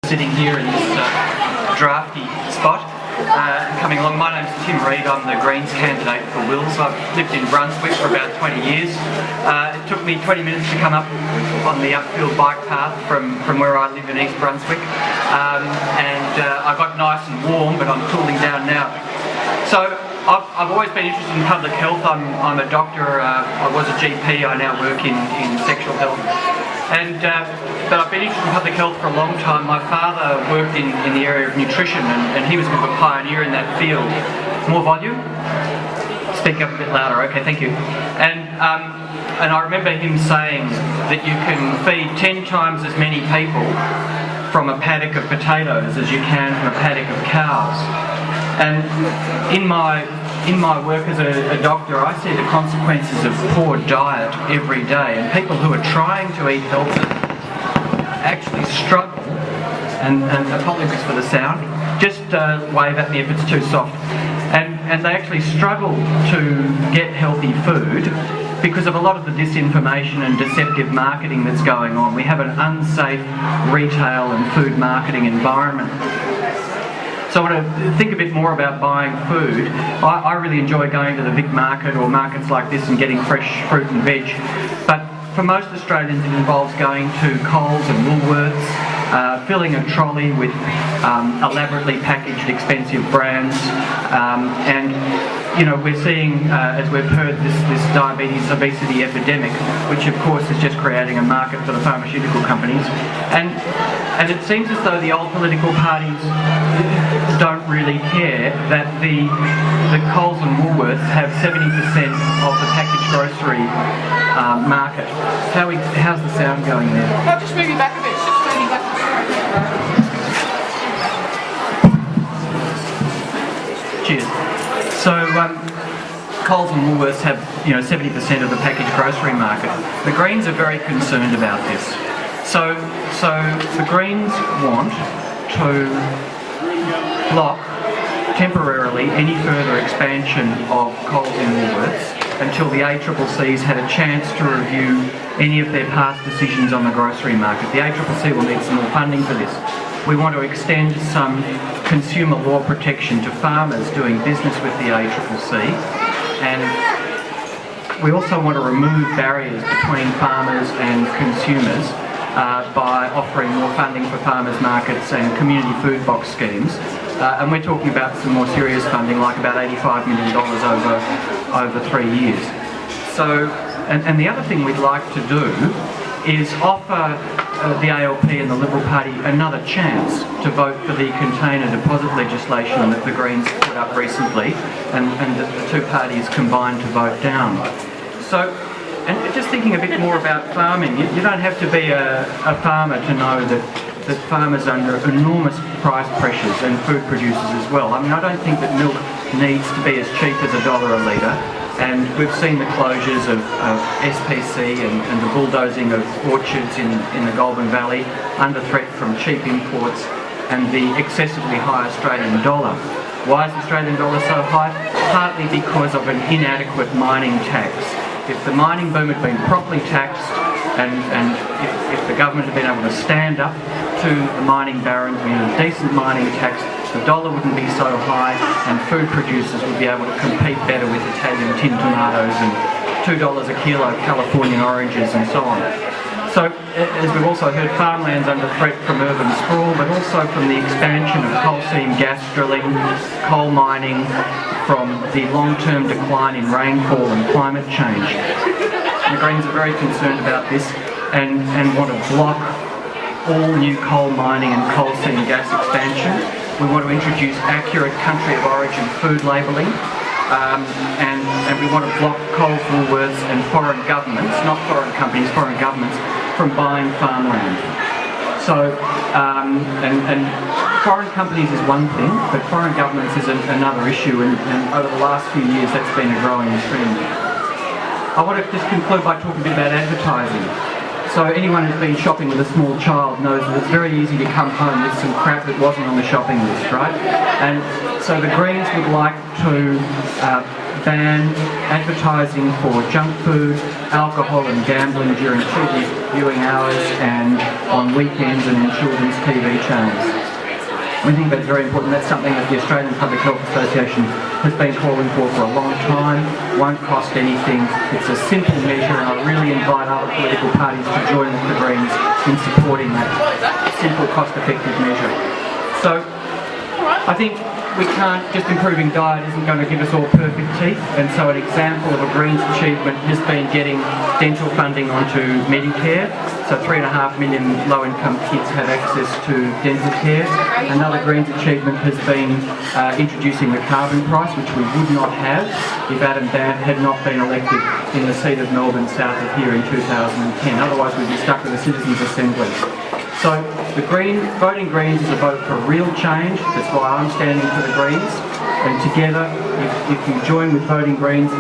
Sitting here in this drafty spot. Coming along, my name's Tim Reid. I'm the Greens candidate for Wills. I've lived in Brunswick for about 20 years. It took me 20 minutes to come up on the upfield bike path from where I live in East Brunswick. I got nice and warm, but I'm cooling down now. So I've always been interested in public health. I'm a doctor. I was a GP. I now work in sexual health. But I've been interested in public health for a long time. My father worked in the area of nutrition, and he was a bit of a pioneer in that field. More volume? Speak up a bit louder. Okay, thank you. And I remember him saying that you can feed 10 times as many people from a paddock of potatoes as you can from a paddock of cows. And in my work as a doctor, I see the consequences of poor diet every day, and people who are trying to eat healthy actually struggle, and apologies for the sound, just wave at me if it's too soft, and they actually struggle to get healthy food because of a lot of the disinformation and deceptive marketing that's going on. We have an unsafe retail and food marketing environment. So I want to think a bit more about buying food. I really enjoy going to the Vic market or markets like this and getting fresh fruit and veg. But for most Australians it involves going to Coles and Woolworths, filling a trolley with elaborately packaged expensive brands. You know, we're seeing, as we've heard, this diabetes, obesity epidemic, which of course is just creating a market for the pharmaceutical companies. And it seems as though the old political parties don't really care that the Coles and Woolworths have 70% of the packaged grocery market. How's the sound going there? No, just move you back a bit. Just move you back a bit. Cheers. So Coles and Woolworths have 70% of the packaged grocery market. The Greens are very concerned about this. So the Greens want to block temporarily any further expansion of Coles and Woolworths until the ACCC's had a chance to review any of their past decisions on the grocery market. The ACCC will need some more funding for this. We want to extend some consumer law protection to farmers doing business with the ACCC, and we also want to remove barriers between farmers and consumers by offering more funding for farmers markets and community food box schemes. And we're talking about some more serious funding, like about $85 million over 3 years. So, and the other thing we'd like to do is offer the ALP and the Liberal Party another chance to vote for the container deposit legislation that the Greens put up recently, and the two parties combined to vote down. So, and just thinking a bit more about farming, you don't have to be a farmer to know that farmers are under enormous price pressures, and food producers as well. I mean, I don't think that milk needs to be as cheap as $1 a litre, and we've seen the closures of SPC and the bulldozing of orchards in the Goulburn Valley under threat from cheap imports and the excessively high Australian dollar. Why is the Australian dollar so high? Partly because of an inadequate mining tax. If the mining boom had been properly taxed, and if the government had been able to stand up to the mining barons, we had a decent mining tax, the dollar wouldn't be so high, and food producers would be able to compete better with Italian tin tomatoes and $2 a kilo Californian oranges and so on. So, as we've also heard, farmland's under threat from urban sprawl, but also from the expansion of coal seam gas drilling, coal mining, from the long-term decline in rainfall and climate change. The Greens are very concerned about this and want to block all new coal mining and coal seam gas expansion. We want to introduce accurate country of origin food labelling, and we want to block Coles, Woolworths and foreign governments, not foreign companies, foreign governments, from buying farmland. So, and foreign companies is one thing, but foreign governments is another issue, and over the last few years that's been a growing trend. I want to just conclude by talking a bit about advertising. So anyone who's been shopping with a small child knows that it's very easy to come home with some crap that wasn't on the shopping list, right? And so the Greens would like to ban advertising for junk food, alcohol and gambling during children's viewing hours and on weekends and in children's TV channels. We think that's very important. That's something that the Australian Public Health Association has been calling for a long time. Won't cost anything. It's a simple measure, and I really invite other political parties to join with the Greens in supporting that simple, cost-effective measure. So I think we can't, just improving diet isn't going to give us all perfect teeth, and so an example of a Greens achievement has been getting dental funding onto Medicare. So 3.5 million low-income kids have access to dental care. Another Greens achievement has been introducing the carbon price, which we would not have if Adam Bandt had not been elected in the seat of Melbourne south of here in 2010. Otherwise we'd be stuck with a citizens' assembly. So the voting Greens is a vote for real change. That's why I'm standing for the Greens. And together, if you join with voting Greens,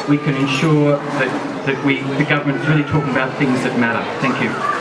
we can ensure that the government is really talking about things that matter. Thank you.